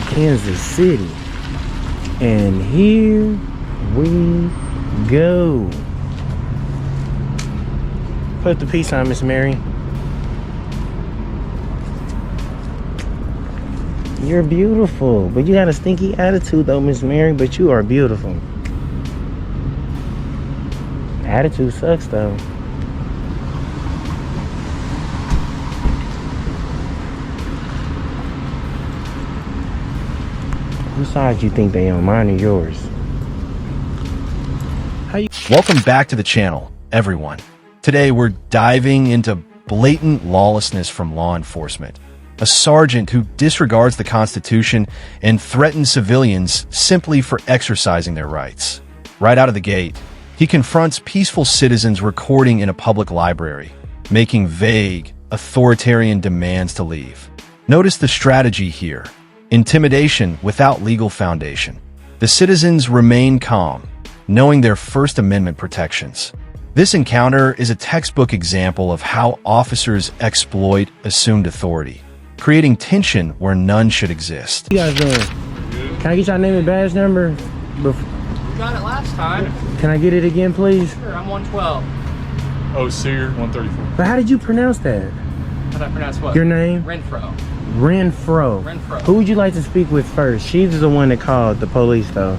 Kansas City. And here we go. Put the peace on, Miss Mary. You're beautiful, but you got a stinky attitude though, Miss Mary, but you are beautiful. Attitude sucks though. Whose side you think they on, mine or yours? Welcome back to the channel, everyone. Today we're diving into blatant lawlessness from law enforcement. A sergeant who disregards the Constitution and threatens civilians simply for exercising their rights. Right out of the gate, he confronts peaceful citizens recording in a public library, making vague, authoritarian demands to leave. Notice the strategy here: intimidation without legal foundation. The citizens remain calm, knowing their First Amendment protections. This encounter is a textbook example of how officers exploit assumed authority, creating tension where none should exist. What you guys doing? Can I get your name and badge number? You got it last time. Can I get it again, please? Sure, I'm 112. Oh, Sear, 134. But how did you pronounce that? How did I pronounce what? Your name? Renfro. Renfro. Renfro. Who would you like to speak with first? She's the one that called the police, though.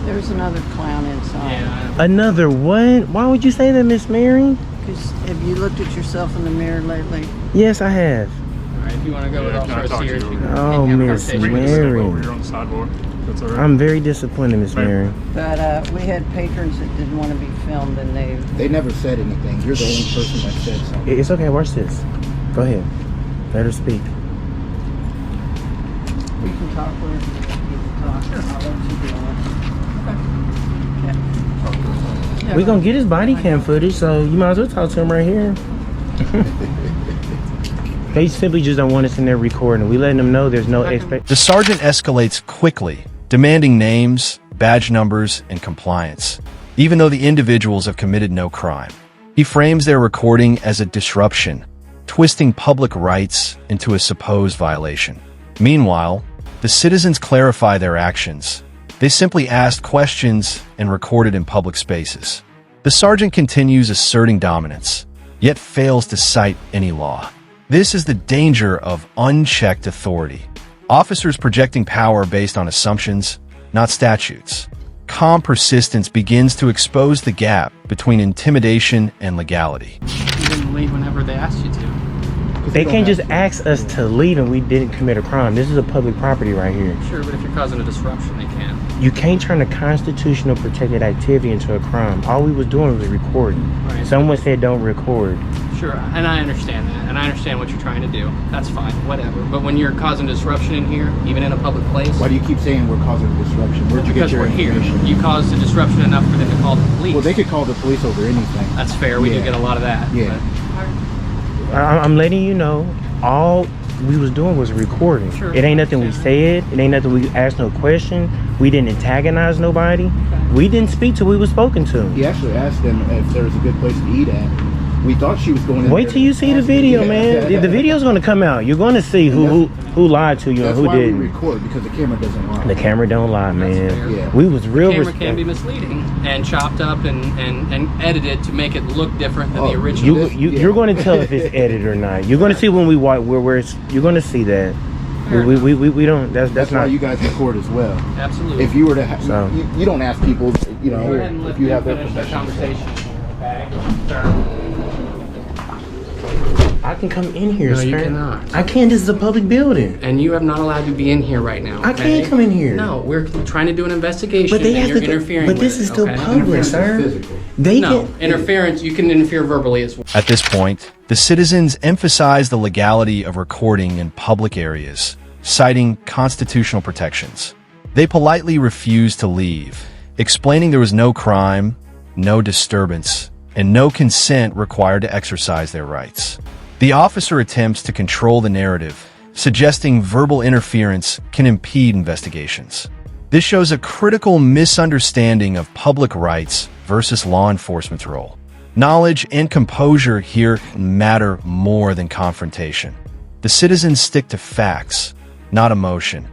There's another clown inside. Yeah. Another what? Why would you say that, Miss Mary? Because have you looked at yourself in the mirror lately? Yes, I have. All right, if you want to go with can I Officer talk to Sears, you you over can Oh, have a Miss conversation. We can Mary. just step over here on the sidewalk. That's all right. I'm very disappointed, Miss Mary. But we had patrons that didn't want to be filmed, and They never said anything. You're the only person that said something. It's okay, watch this. Go ahead. Let her speak. we can talk where you can talk. I'll let you do it. We're gonna get his body cam footage, so you might as well talk to him right here. They simply just don't want us in there recording. We letting them know there's no expect. The sergeant escalates quickly, demanding names, badge numbers, and compliance, even though the individuals have committed no crime. He frames their recording as a disruption, twisting public rights into a supposed violation. Meanwhile, the citizens clarify their actions. They simply asked questions and recorded in public spaces. The sergeant continues asserting dominance, yet fails to cite any law. This is the danger of unchecked authority. Officers projecting power based on assumptions, not statutes. Calm persistence begins to expose the gap between intimidation and legality. You didn't leave whenever they asked you to. They can't just ask us to leave and we didn't commit a crime. This is a public property right here. Sure, but if you're causing a disruption, they can. You can't turn a constitutional protected activity into a crime. All we was doing was recording. Right. Someone said don't record. Sure, and I understand that, and I understand what you're trying to do. That's fine, whatever. But when you're causing disruption in here, even in a public place, Why do you keep saying we're causing a disruption? Where'd you get because your we're here. information? You caused a disruption enough for them to call the police. Well, they could call the police over anything. That's fair. We do Yeah. get a lot of that. Yeah. I'm letting you know, all we was doing was recording. Sure. It ain't nothing we said. It ain't nothing we asked no question. We didn't antagonize nobody. We didn't speak till we was spoken to. He actually asked them if there was a good place to eat at. We thought she was going in Wait there till you to see the ask video, them. man. Yeah. The video's gonna come out. You're gonna see who lied to you and That's who why didn't. we record, because the camera doesn't lie. The camera don't lie, man. fair. Yeah. We was real Camera can be respect. misleading and chopped up and edited to make it look different than the Oh, original. You're going to tell if it's edited or not. You're going to see when we watch where it's. You're going to see that. We don't. That's That's why not. you guys record as well. Absolutely. If you were to have, So- you don't ask people, you know, Go ahead and let if you them have their finish their permission. conversation. Okay. I can come in here. No, you sir. cannot. I can't. This is a public building. And you are not allowed to be in here right now. I okay? can't come in here. No, we're trying to do an investigation But they and have you're to. interfering But with this it, is still okay? public, Interference is sir. physical. They No, can. interference, you can interfere verbally as well. At this point, the citizens emphasize the legality of recording in public areas, citing constitutional protections. They politely refuse to leave, explaining there was no crime, no disturbance, and no consent required to exercise their rights. The officer attempts to control the narrative, suggesting verbal interference can impede investigations. This shows a critical misunderstanding of public rights versus law enforcement's role. Knowledge and composure here matter more than confrontation. The citizens stick to facts, not emotion,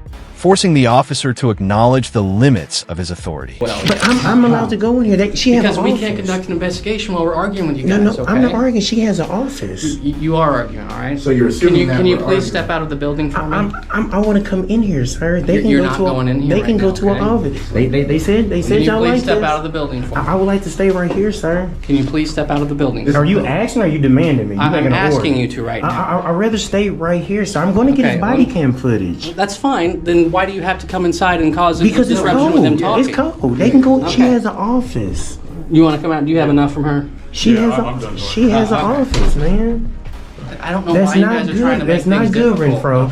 forcing the officer to acknowledge the limits of his authority. Well, But I'm allowed to go in here. She has because an we office. can't conduct an investigation while we're arguing with you guys. No, okay? I'm not arguing. She has an office. You are arguing, all right? So you're assuming that Can you we're please arguing. step out of the building for me? I want to come in here, sir. They can You're go not to going in here They can right go now, to an okay? office. They said Can you y'all please like step this. out of the building for me? I would like to stay right here, sir. Can you please step out of the building? Are you asking or are you demanding me? You I'm making an order. asking you to right now. I'd rather stay right here, sir. I'm going to get Okay, his body well- cam footage. That's fine. Then why do you have to come inside and cause a Because it's disruption cold. with them talking? It's cold. They can go. She Okay. has an office. You want to come out? Do you have enough from her? She Yeah, has I'm done she has an Okay. office, man. I don't know That's why you not guys are trying to good. make That's not things good, difficult. Renfro.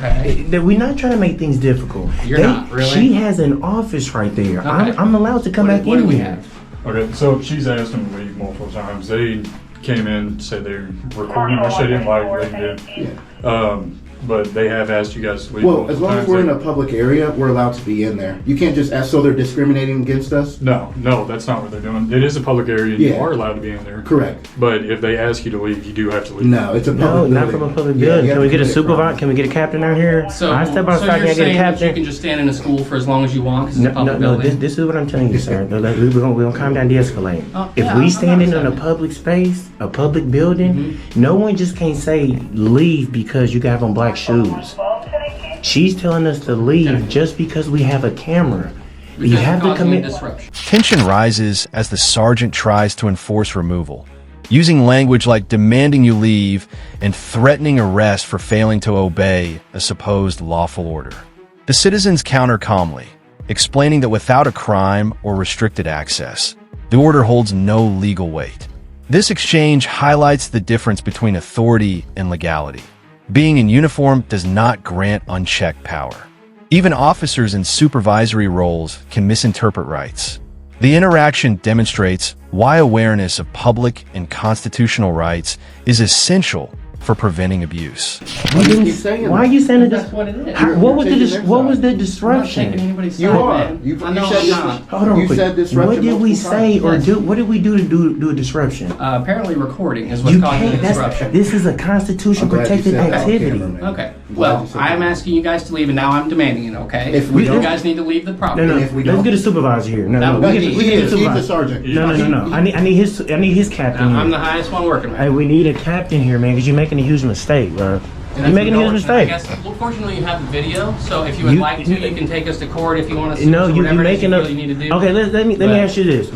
Okay. We're not trying to make things difficult. You're not, really? She has an office right there. Okay. I'm allowed to come back What in do we here. have? Okay, so she's asked him to leave multiple times. They came in, said they were recording, which they didn't like, they did. But they have asked you guys to leave Well, multiple as long as times. we're in a public area, we're allowed to be in there. You can't just ask, so they're discriminating against us? No, that's not what they're doing. It is a public area, and you Yeah. are allowed to be in there. Correct. But if they ask you to leave, you do have to leave. No, it's a public No, building. not from a public Yeah, building. you have Can we to get a commit supervisor? crime. Can we get a captain out here? So, I step so outside. you're Can I get a saying that you captain? can just stand in a school for as long as you want because it's a No, public no, building? this is what I'm telling you, sir. We're gonna calm down, de-escalate. Oh, If yeah, we I'm standing not in a upset. public space, a public building, no one just can't say leave because you got on black shoes. She's telling us to leave just because we have a camera. Because You you're have to causing a commit. disruption. Tension rises as the sergeant tries to enforce removal, using language like demanding you leave and threatening arrest for failing to obey a supposed lawful order. The citizens counter calmly, explaining that without a crime or restricted access, the order holds no legal weight. This exchange highlights the difference between authority and legality. Being in uniform does not grant unchecked power. Even officers in supervisory roles can misinterpret rights. The interaction demonstrates why awareness of public and constitutional rights is essential for preventing abuse. You didn't- keep saying Why that? are you saying That's that? what it is. What was the taking their what was side. the I'm not taking disruption? anybody's You side, are. man. You I know said I'm this not. Hold on, You quick. said disruption What did we multiple say times. or Yes. do? What did we do to do a disruption? Apparently recording is what's You causing the can't. That's, disruption. this is a constitution I'm glad you protected said that on activity. camera, man. Okay. I'm glad Well, you said I'm that. asking you guys to leave, and now I'm demanding it. Okay. If we you don't- guys need to leave the property. No, no. if we Let's don't- get a supervisor here. No, No, no. no, We get He's a the supervisor. sergeant. No, no, no, no. I need his captain. I'm the Here. highest one working with. Hey, we need a captain here, man, because you're making a huge mistake, bro. You're making a huge I mistake. guess, well, fortunately, you have the video, so if you would You- like to, you can take us to court if you want to. No, you whatever it is making you a. feel you need to do. Okay, let me But- ask you this.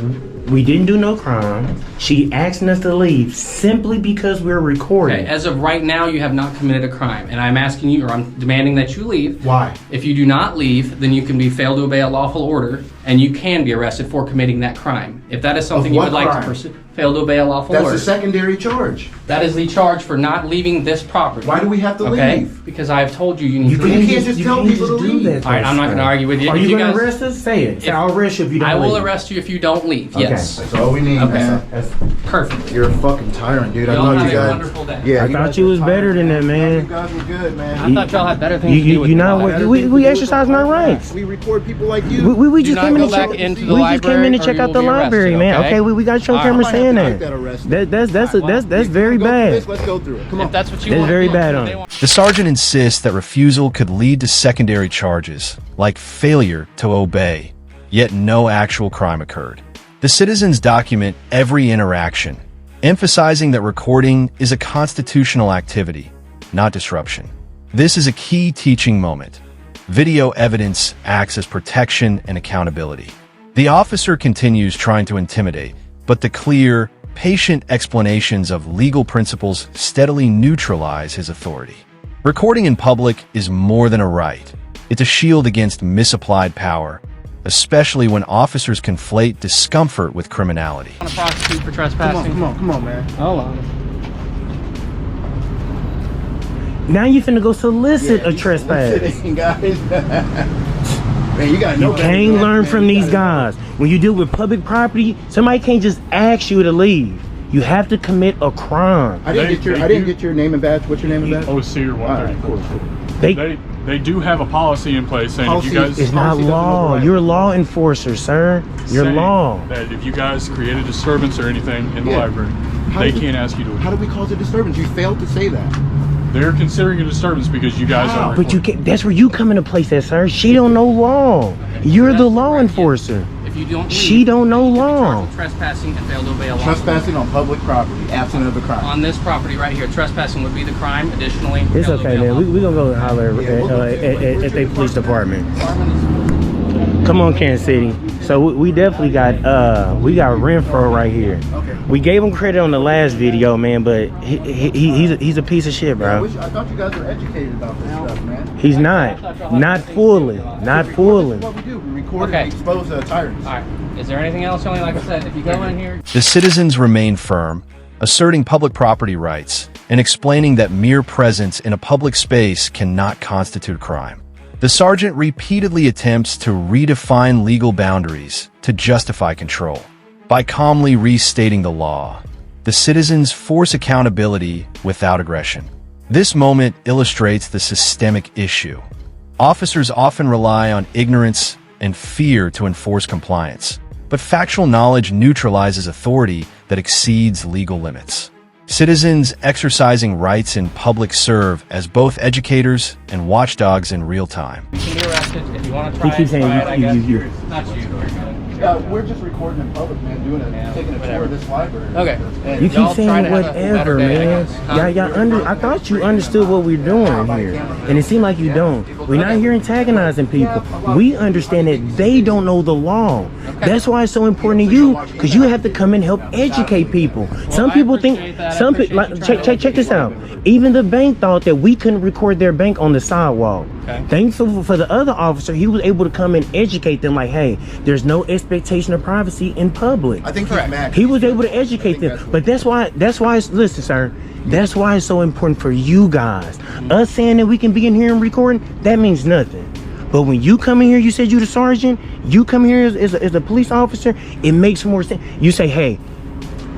We didn't do no crime. She asking us to leave simply because we're recording. Okay, as of right now, you have not committed a crime, and I'm asking you, or I'm demanding that you leave. Why? If you do not leave, then you can be failed to obey a lawful order, and you can be arrested for committing that crime. If that is something Of you what would like crime? to pursue, fail to obey a lawful That's order. a secondary charge. That is the charge for not leaving this property. Why do we have to Okay, leave? because I've told you need You to can't, leave. can't just tell people to do leave. that. All right, I'm not going to argue with you. Are If you going guys- to arrest us? Say it. Say, If- I'll arrest you if you don't I will leave. arrest you if you don't leave. Yes. That's all we need. Okay. man. Perfect. You're a fucking tyrant, dude. I Y'all know have you a guys. wonderful day. Yeah, I you thought guys you were was better than that, You man. guys were good, man. I thought y'all had better things to do with You your know life. what? We exercising our rights. We record people like you. We Do just not came in go to check. back into the We just came library in to or check you out will the be library, arrested, man. okay? Okay, we got your All right. camera I might have saying to that. write that arrest. That's very bad. Let's go through it. Come on. If that's what you That's want. very look, bad if on they it. want- The sergeant insists that refusal could lead to secondary charges, like failure to obey, yet no actual crime occurred. The citizens document every interaction, emphasizing that recording is a constitutional activity, not disruption. This is a key teaching moment. Video evidence acts as protection and accountability. The officer continues trying to intimidate, but the clear, patient explanations of legal principles steadily neutralize his authority. Recording in public is more than a right. It's a shield against misapplied power, especially when officers conflate discomfort with criminality. Want to prosecute for trespassing? Come on, man. Hold on. Now you finna go solicit a trespass. Sitting, guys. Man, you got no. You can't learn from these guys. When you deal with public property, somebody can't just ask you to leave. You have to commit a crime. I didn't get your name and badge. What's your name and badge? OSEER All right, 134. cool. They do have a policy in place saying if you guys It's not Policy doesn't law. override You're a law enforcer, sir. You're saying law. that if you guys create a disturbance or anything in the Yeah. library, How they did we- can't ask you to leave. How do we cause a disturbance? You failed to say that. They're considering a disturbance because you guys are. But you can't. That's where you come into place, at, sir. She don't know law. You're the law enforcer. If you don't, She don't know law. Trespassing and fail to obey a law. Trespassing on public property, absent of a crime. On this property right here, trespassing would be the crime. Additionally, It's fail to okay, obey a man. law. We gonna go holler at the police department. Come on, Kansas City. So we definitely got Renfro right here. Okay. We gave him credit on the last video, man, but he's a piece of shit, bro. I thought you guys were educated about this stuff, man. He's not fully. That's what we do. We record Okay. and expose tyrants. All right. Is there anything else? Only like I said, if you go in here. The citizens remain firm, asserting public property rights and explaining that mere presence in a public space cannot constitute crime. The sergeant repeatedly attempts to redefine legal boundaries to justify control. By calmly restating the law, the citizens force accountability without aggression. This moment illustrates the systemic issue. Officers often rely on ignorance and fear to enforce compliance, but factual knowledge neutralizes authority that exceeds legal limits. Citizens exercising rights in public serve as both educators and watchdogs in real time. You can be arrested if you want to try He keeps it. saying Try it, I guess. you. Not you. We're just recording in public, man, taking a tour of this library. Okay. And You Y'all keep saying try to have a whatever, better day, I man. guess. Huh? I thought you understood what we're doing here, and it seemed like you don't. We're not here antagonizing people. We understand that they don't know the law. That's why it's so important to you, because you have to come and help educate people. Some people think, some people like, check this out. Even the bank thought that we couldn't record their bank on the sidewalk. Okay. Thankful for the other officer, he was able to come and educate them like, hey, there's no expectation of privacy in public. I think he's mad. He was able to educate them, but that's why it's, listen, sir, that's why it's so important for you guys. Us saying that we can be in here and recording, that means nothing. But when you come in here, you said you the sergeant, you come here as a police officer, it makes more sense. You say, hey,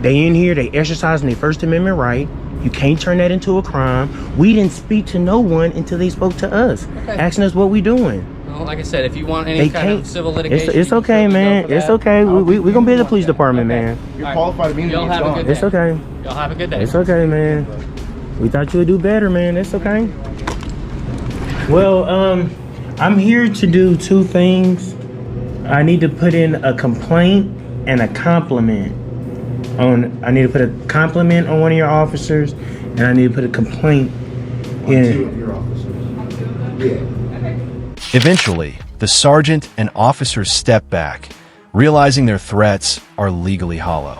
they in here, they exercising their First Amendment right. You can't turn that into a crime. We didn't speak to no one until they spoke to us, asking us what we doing. Well, like I said, if you want any They kind of can't. civil litigation, It's you can okay, certainly man. go for It's that. okay. We gonna be at the police department, man. You're qualified immunity. Y'all have a good day. It's okay. Y'all have a good day. It's okay, man. We thought you would do better, man. It's okay. Well, I'm here to do two things. I need to put in a complaint and a compliment. I need to put a compliment on one of your officers, and I need to put a complaint Two in. of your officers. Yeah. Eventually, the sergeant and officers step back, realizing their threats are legally hollow.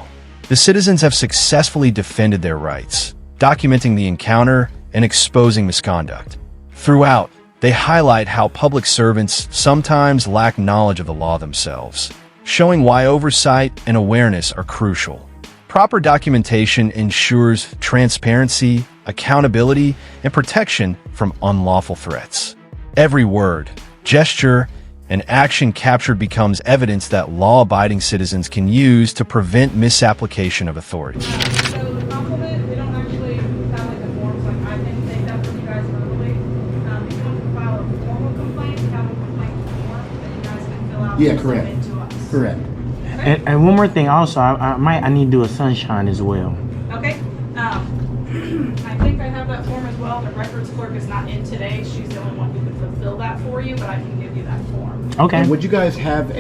The citizens have successfully defended their rights, documenting the encounter and exposing misconduct. Throughout, they highlight how public servants sometimes lack knowledge of the law themselves, showing why oversight and awareness are crucial. Proper documentation ensures transparency, accountability, and protection from unlawful threats. Every word, gesture, and action captured becomes evidence that law-abiding citizens can use to prevent misapplication of authority. So the compliment, we don't actually have like a form, so I can take that from you guys verbally. If you want to file a formal complaint, we have a complaint form that you guys can fill out. Yeah, and correct. submit to us. Correct. And one more thing, also, I need to do a sunshine as well. Okay. I think I have that form as well. The records clerk is not in today. She's the only one who can fulfill that for you, but I can give you that form. Okay. And would you guys have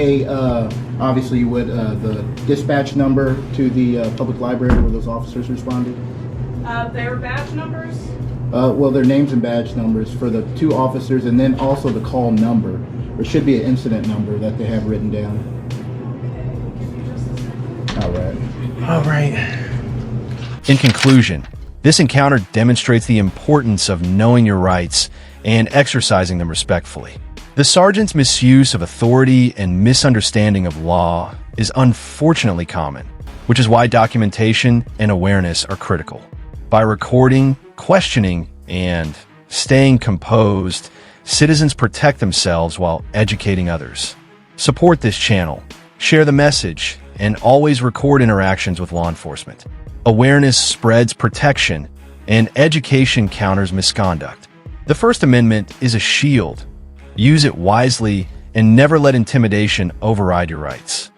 obviously you would, the dispatch number to the public library where those officers responded? Their badge numbers. Well, their names and badge numbers for the two officers, and then also the call number. There should be an incident number that they have written down. All right. All right. In conclusion, this encounter demonstrates the importance of knowing your rights and exercising them respectfully. The sergeant's misuse of authority and misunderstanding of law is unfortunately common, which is why documentation and awareness are critical. By recording, questioning, and staying composed, citizens protect themselves while educating others. Support this channel, share the message, and always record interactions with law enforcement. Awareness spreads protection, and education counters misconduct. The First Amendment is a shield. Use it wisely and never let intimidation override your rights.